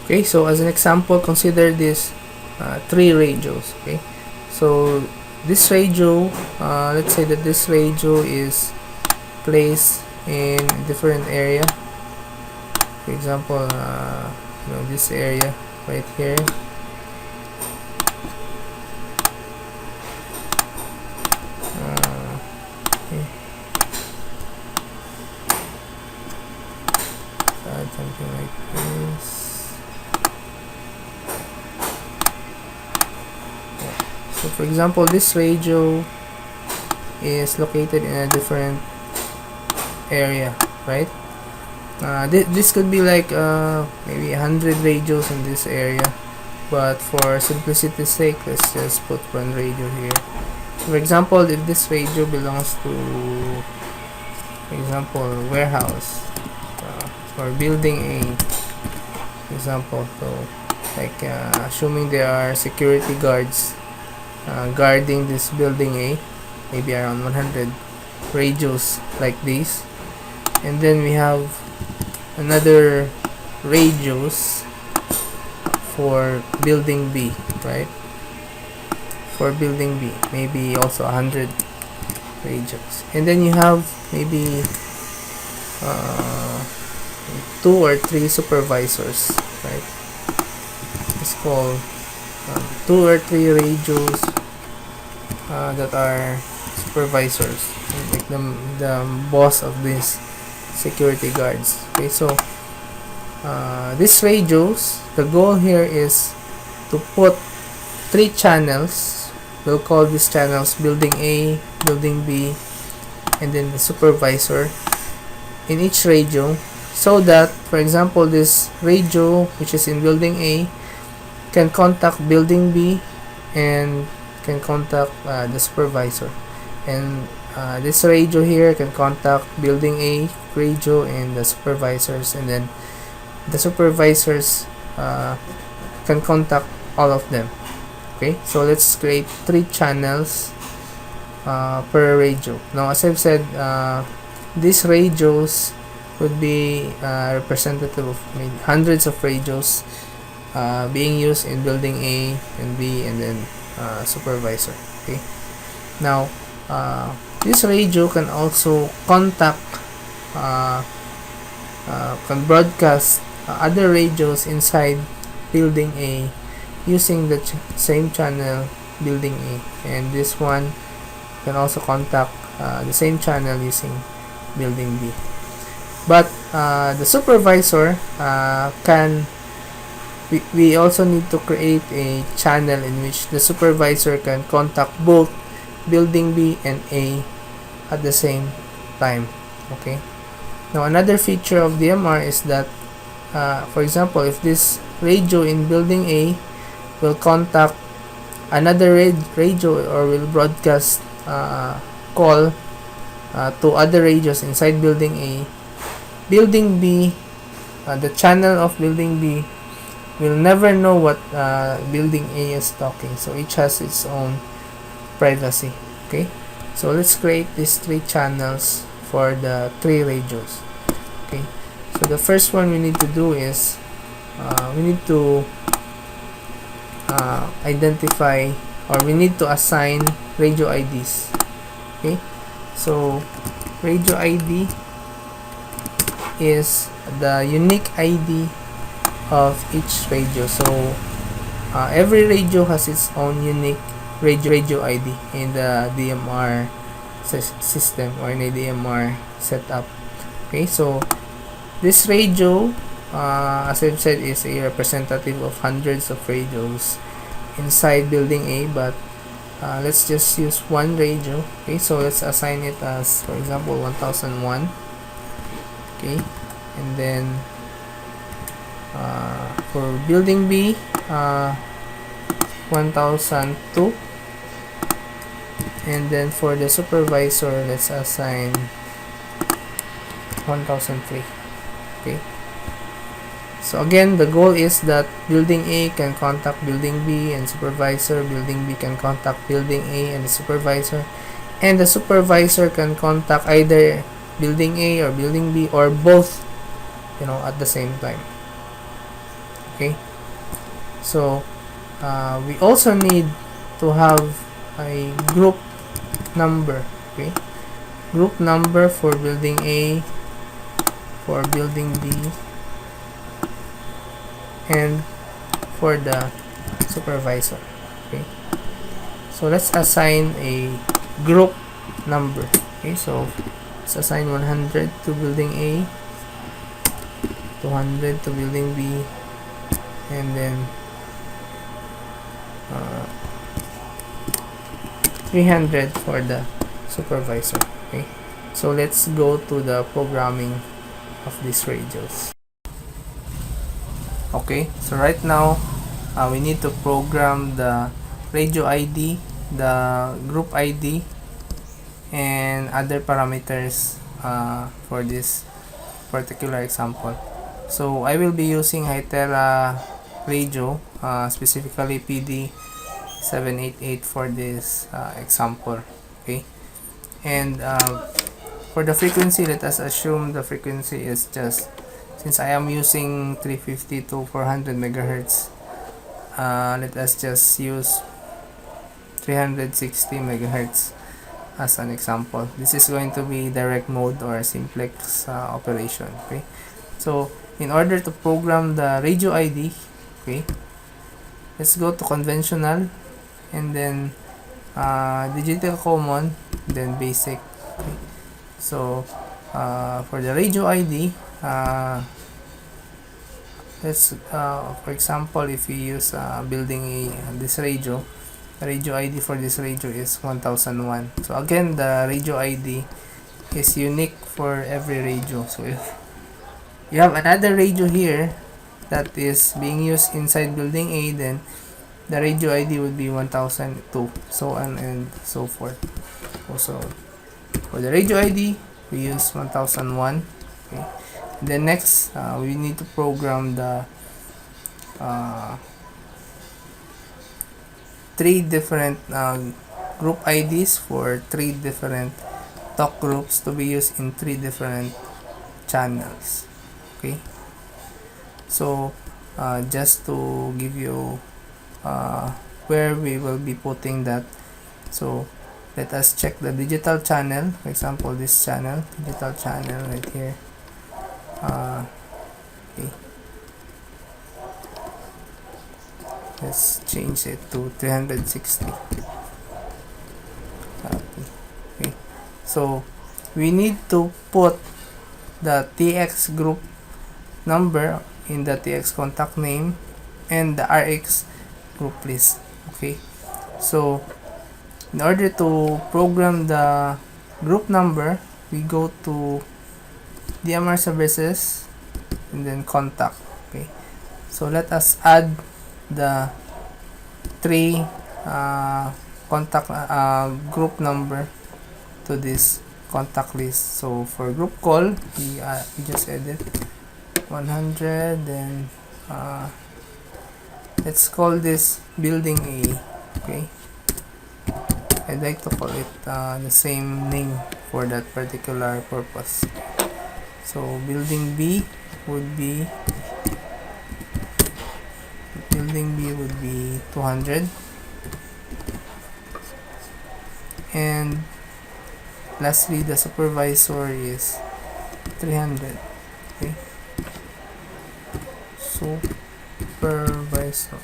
Okay, so as an example, consider this 3 radios. Okay, so this radio, let's say that this radio is placed in a different area. For example, this area right here. Okay. Something like this. So for example, this radio is located in a different area, right? This could be like maybe 100 radios in this area, but for simplicity's sake, let's just put one radio here. For example, if this radio belongs to, for example, warehouse or building A, for example, so like assuming there are security guards guarding this building A, maybe around 100 radios like these, and then we have another radios for building B, right? For building B, maybe also 100 radios, and then you have maybe 2 or 3 supervisors, right? It's called 2 or 3 radios that are supervisors, like the boss of these security guards. Okay, so these radios, the goal here is to put 3 channels. We'll call these channels building A, building B, and then the supervisor in each radio, so that, for example, this radio which is in building A can contact building B and can contact the supervisor, and this radio here can contact building A radio and the supervisors, and then the supervisors can contact all of them. Okay, so let's create 3 channels per radio. Now, as I've said, these radios would be representative of maybe hundreds of radios being used in building A and B, and then supervisor. Okay, now this radio can also contact can broadcast other radios inside building A using the same channel building A, and this one can also contact the same channel using building B. But the supervisor we also need to create a channel in which the supervisor can contact both building B and A at the same time. Okay, now another feature of DMR is that for example, if this radio in building A will contact another radio or will broadcast call to other radios inside building A, building B, the channel of building B will never know what building A is talking, so each has its own privacy. Okay, so let's create these 3 channels for the 3 radios. Okay, so the first one we need to do is we need to identify, or we need to assign radio IDs. Okay, so radio ID is the unique ID of each radio. So every radio has its own unique radio ID in the DMR system or in a DMR setup. Okay, so this radio, as I've said, is a representative of hundreds of radios inside building A, but let's just use one radio. Okay, so let's assign it as, for example, 1001. Okay, and then for building B, 1002, and then for the supervisor, let's assign 1003. Okay, so again, the goal is that building A can contact building B, and supervisor building B can contact building A and the supervisor can contact either building A or building B or both, at the same time. Okay, so we also need to have a group number. Okay, group number for building A, for building B, and for the supervisor. Okay, so let's assign a group number. Okay, so let's assign 100 to building A, 200 to building B, and then 300 for the supervisor. Okay, so let's go to the programming of these radios. Okay, so right now we need to program the radio ID, the group ID, and other parameters for this particular example. So I will be using Hytera Radio, specifically PD788 for this example. Okay, and for the frequency, let us assume the frequency is just, since I am using 350 to 400 megahertz, let us just use 360 megahertz as an example. This is going to be direct mode or simplex operation. Okay, so in order to program the radio ID, okay, let's go to conventional, and then digital common, then basic. Okay, so for the radio ID, let's for example, if we use building this radio, the radio ID for this radio is 1001. So again, the radio ID is unique for every radio. So if you have another radio here that is being used inside building A, then the radio ID would be 1002, so on and so forth. Also, for the radio ID, we use 1001. Okay. Then next, we need to program the three different group IDs for three different talk groups to be used in three different channels. Okay, so just to give you where we will be putting that, so let us check the digital channel. For example, this channel, digital channel right here. Okay, let's change it to 360. Okay, so we need to put the TX group number in the TX contact name and the RX group list. Okay, so in order to program the group number, we go to DMR services and then contact. Okay, so let us add the three contact group number to this contact list. So for group call, we just edit 100, then let's call this building A. Okay, I'd like to call it the same name for that particular purpose. So building B would be 200, and lastly the supervisor is 300. Okay, supervisor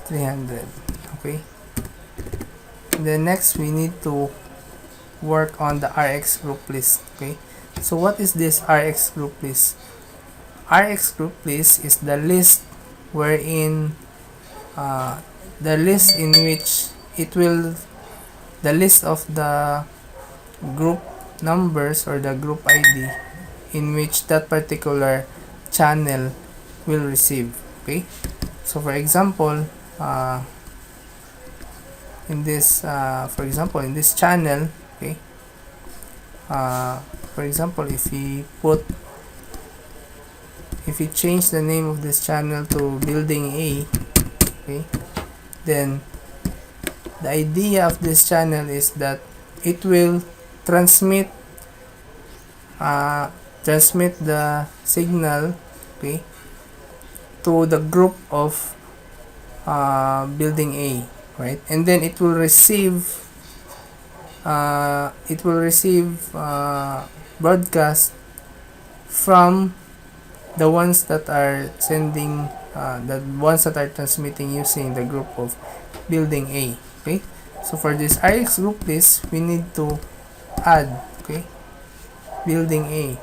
300. Okay, then next we need to work on the RX group list. Okay, so what is this RX group list? RX group list is the list wherein the list in which it will, the list of the group numbers or the group ID in which that particular channel will receive. Okay, so for example, in this in this channel, okay, for example, if we change the name of this channel to building A, okay, then the idea of this channel is that it will transmit the signal, okay, to the group of building A, right? And then it will receive broadcast from the ones that are sending, the ones that are transmitting using the group of building A. Okay, so for this RX group list, we need to add, okay, building A,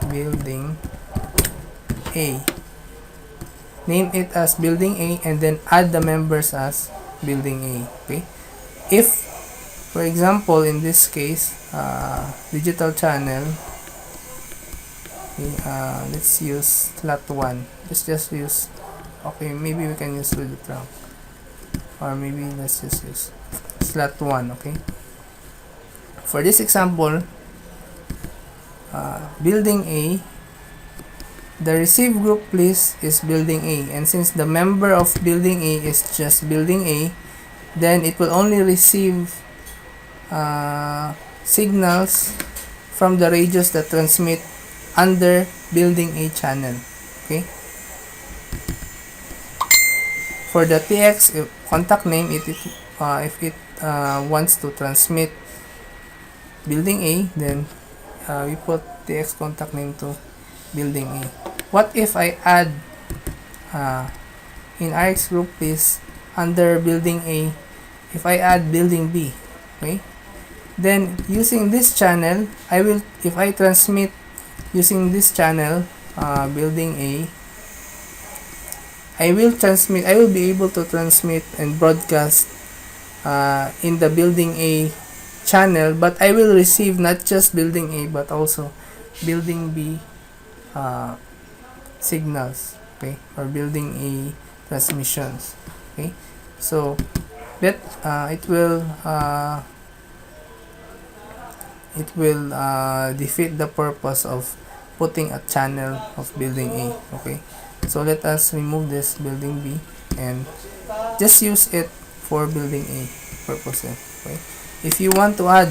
name it as building A, and then add the members as building A. Okay, if for example in this case, digital channel, okay, let's use slot 1, let's just use, okay, maybe we can use the trunk, or maybe let's just use slot 1. Okay, for this example, building A, the receive group list is building A, and since the member of building A is just building A, then it will only receive signals from the radios that transmit under building A channel. Okay, for the TX contact name, if it wants to transmit building A, then we put TX contact name to building A. What if I add in RX group list under building A, if I add building B, okay, then using this channel, if I transmit using this channel, building A, I will be able to transmit and broadcast in the building A channel, but I will receive not just building A but also building B signals, okay, or building A transmissions. Okay, so that it will defeat the purpose of putting a channel of building A. Okay, so let us remove this building B and just use it for building A purposes. Okay, if you want to add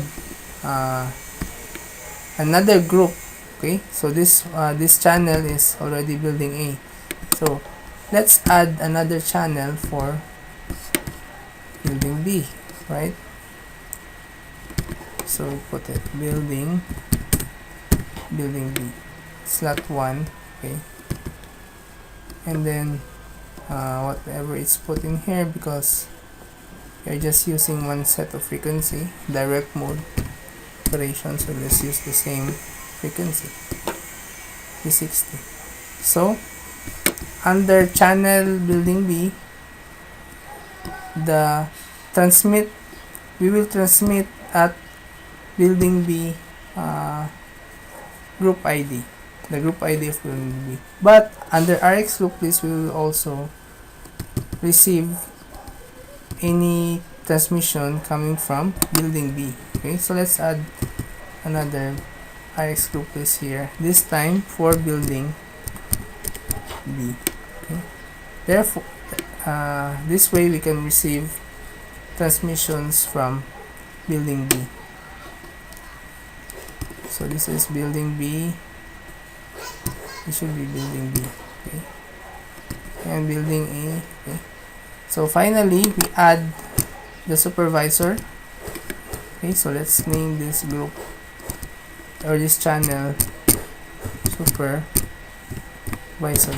another group, okay, so this channel is already building A, so let's add another channel for building B, right? So we put it building B, slot 1, okay, and then whatever it's put in here, because you're just using one set of frequency, direct mode operation, so let's use the same frequency, 360. So under channel building B, we will transmit at building B group ID, the group ID of building B. But under RX group list, we will also receive any transmission coming from building B. Okay, so let's add another RX group list here, this time for building B. Okay, therefore this way we can receive transmissions from building B. So this is building B, this should be building B, okay, and building A. Okay, so finally we add the supervisor. Okay, so let's name this group or this channel supervisor.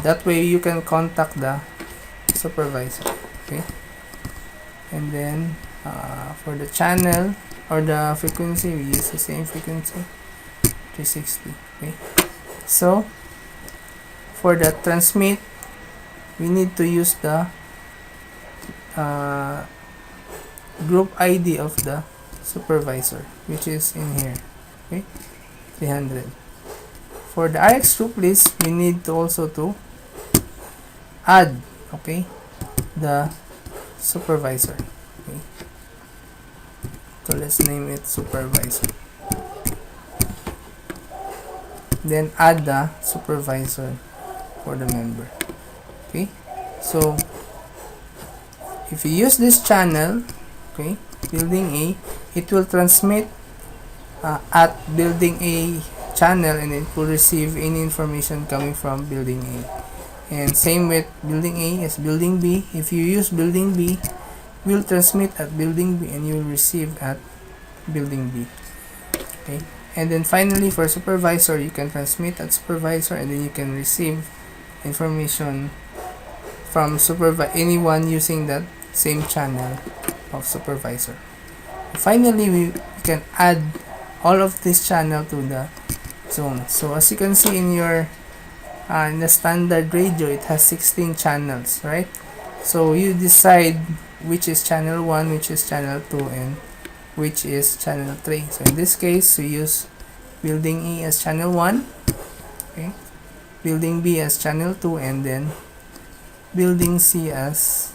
That way you can contact the supervisor. Okay, and then for the channel or the frequency, we use the same frequency, 360. Okay, so for the transmit, we need to use the group ID of the supervisor, which is in here. Okay, 300. For the RX group list, we need to also to add, okay, the supervisor. Okay, so let's name it supervisor, then add the supervisor for the member. Okay, so if you use this channel, okay, building A, it will transmit at building A channel, and it will receive any information coming from building A. And same with building A is building B. If you use building B, will transmit at building B and you will receive at building B. Okay, and then finally for supervisor, you can transmit at supervisor and then you can receive information from anyone using that same channel of supervisor. Finally, we can add all of this channel to the zone. So as you can see in your in the standard radio, it has 16 channels, right? So you decide which is channel 1, which is channel 2, and which is channel 3. So in this case, we use building E as channel 1, okay, building B as channel 2, and then building C as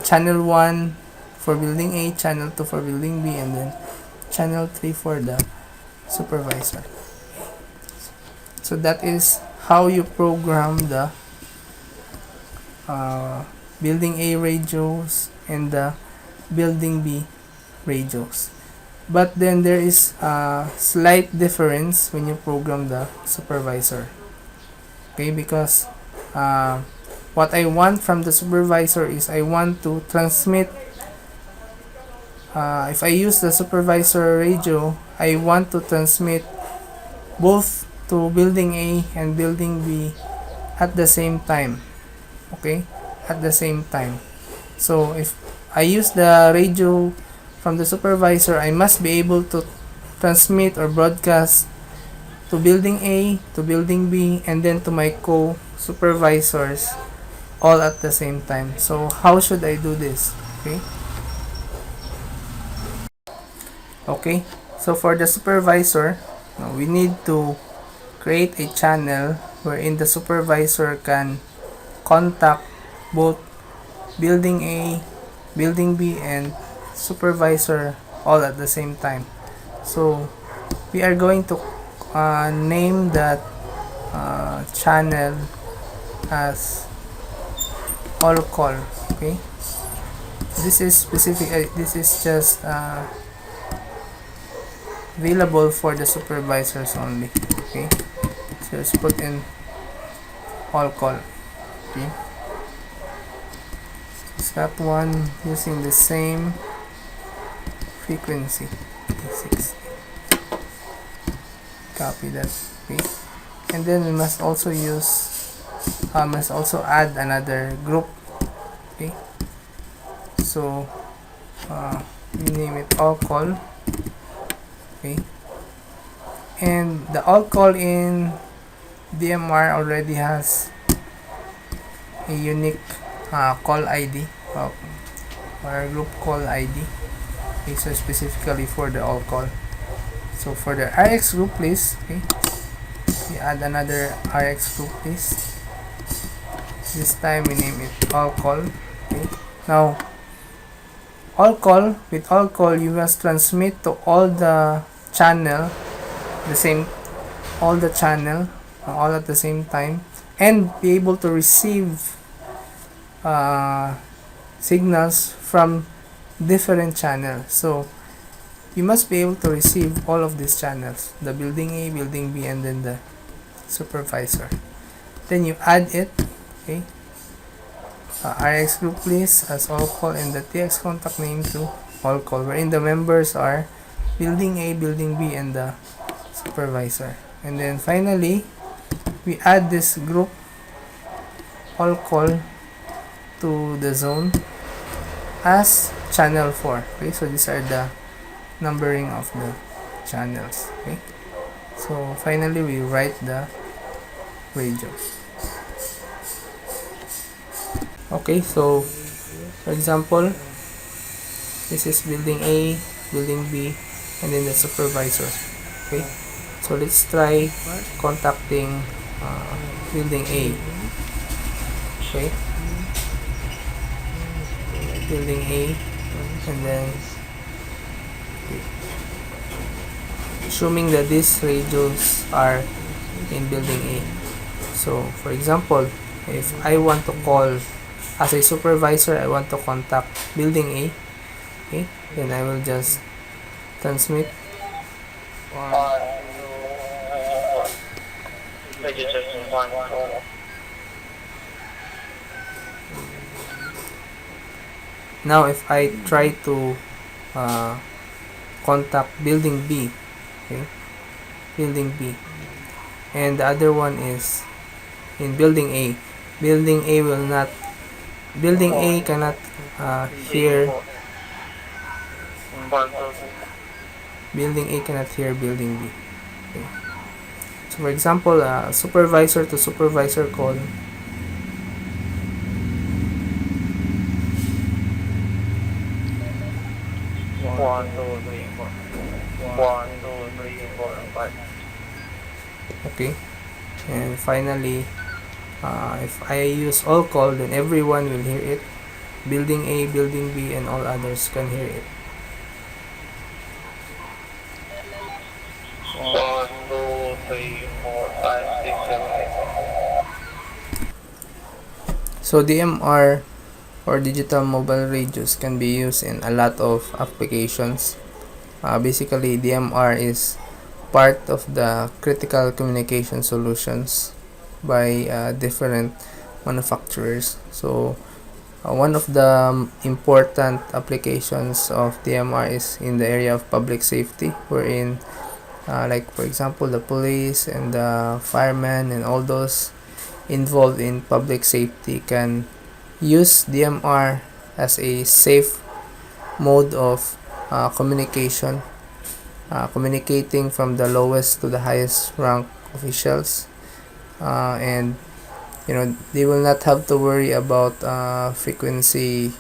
channel 1 for building A, channel 2 for building B, and then channel 3 for the supervisor. So that is how you program the building A radios and the building B radios. But then there is a slight difference when you program the supervisor. Okay, because what I want from the supervisor is I want to transmit, if I use the supervisor radio, I want to transmit both to building A and building B at the same time. Okay, at the same time. So if I use the radio from the supervisor, I must be able to transmit or broadcast to building A, to building B, and then to my co-supervisors all at the same time. So how should I do this? Okay, so for the supervisor, we need to create a channel wherein the supervisor can contact both building A, building B, and supervisor all at the same time. So we are going to name that channel as all call. Okay, this is specific, this is just available for the supervisors only. Okay, so let's put in all call. Okay, step 1 using the same frequency, 6. Copy that. Okay, and then we must also add another group. Okay, so we name it all call. Okay, and the all call in DMR already has a unique call ID or group call ID. Okay, so specifically for the all call. So for the RX group, please, okay, we add another RX group, please. This time we name it all call. Okay, now all call, with all call you must transmit to all the channel all at the same time, and be able to receive signals from different channels. So you must be able to receive all of these channels, the building A, building B, and then the supervisor. Then you add it. Okay, RX group, please, as all call, and the TX contact name to all call, wherein the members are building A, building B, and the supervisor. And then finally we add this group all call to the zone as channel 4. Okay, so these are the numbering of the channels. Okay, so finally we write the radio. Okay, so for example, this is building A, building B, and then the supervisor. Okay, so let's try contacting building A. Okay, building A, and then assuming that these radios are in building A. So for example, if I want to call as a supervisor, I want to contact building A. Okay, then I will just transmit Now if I try to contact building B, okay, building B, and the other one is in building A, building A cannot hear building A cannot hear building B. Okay. So for example, supervisor to supervisor call. Okay, and finally, if I use all call, then everyone will hear it. Building A, building B, and all others can hear it. So DMR or digital mobile radios can be used in a lot of applications. Basically, DMR is part of the critical communication solutions by different manufacturers. So one of the important applications of DMR is in the area of public safety, wherein like for example the police and the firemen and all those involved in public safety can use DMR as a safe mode of communication, communicating from the lowest to the highest rank officials, and they will not have to worry about frequency,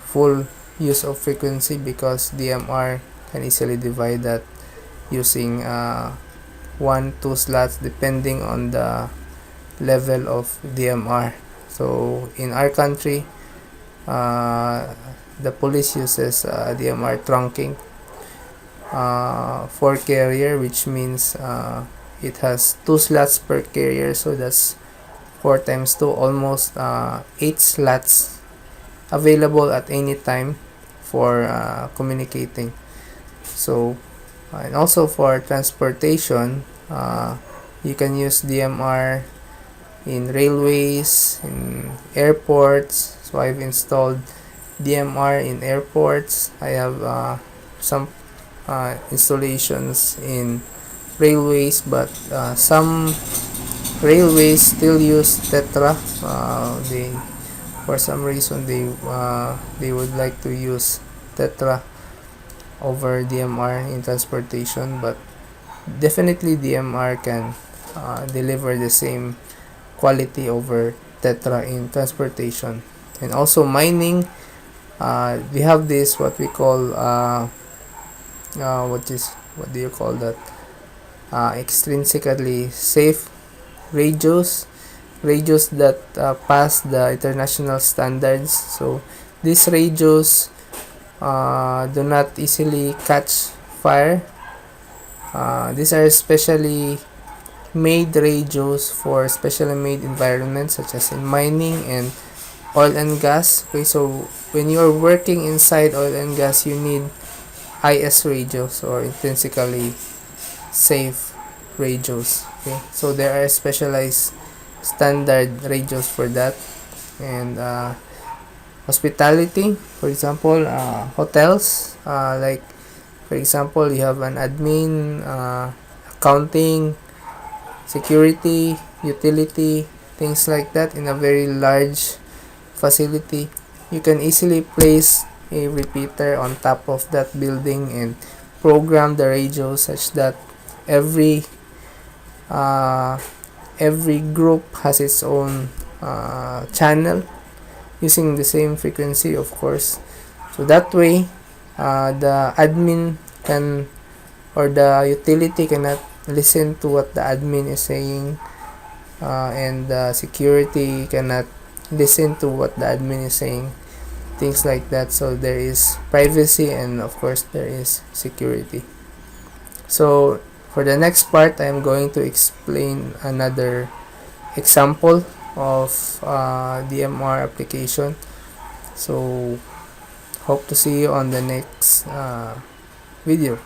full use of frequency, because DMR can easily divide that using 1-2 slots depending on the level of DMR. So in our country, the police uses DMR trunking for carrier, which means it has 2 slots per carrier, so that's 4 times 2, almost 8 slots available at any time for communicating. So and also for transportation, you can use DMR in railways, in airports. So I've installed DMR in airports. I have some installations in railways, but some railways still use Tetra. They, for some reason, they would like to use Tetra over DMR in transportation, but definitely DMR can deliver the same quality over Tetra in transportation. And also mining, we have this what we call what do you call that, extrinsically safe radios that pass the international standards. So these radios do not easily catch fire. These are specially made radios for specially made environments, such as in mining and oil and gas. Okay, so when you are working inside oil and gas, you need IS radios, or intrinsically safe radios. Okay, so there are specialized standard radios for that. And hospitality, for example, hotels, like for example you have an admin, accounting, security, utility, things like that in a very large facility. You can easily place a repeater on top of that building and program the radio such that every group has its own channel using the same frequency, of course. So that way the admin can, or the utility cannot listen to what the admin is saying, and the security cannot listen to what the admin is saying, things like that. So there is privacy, and of course there is security. So for the next part, I am going to explain another example of DMR application. So hope to see you on the next video.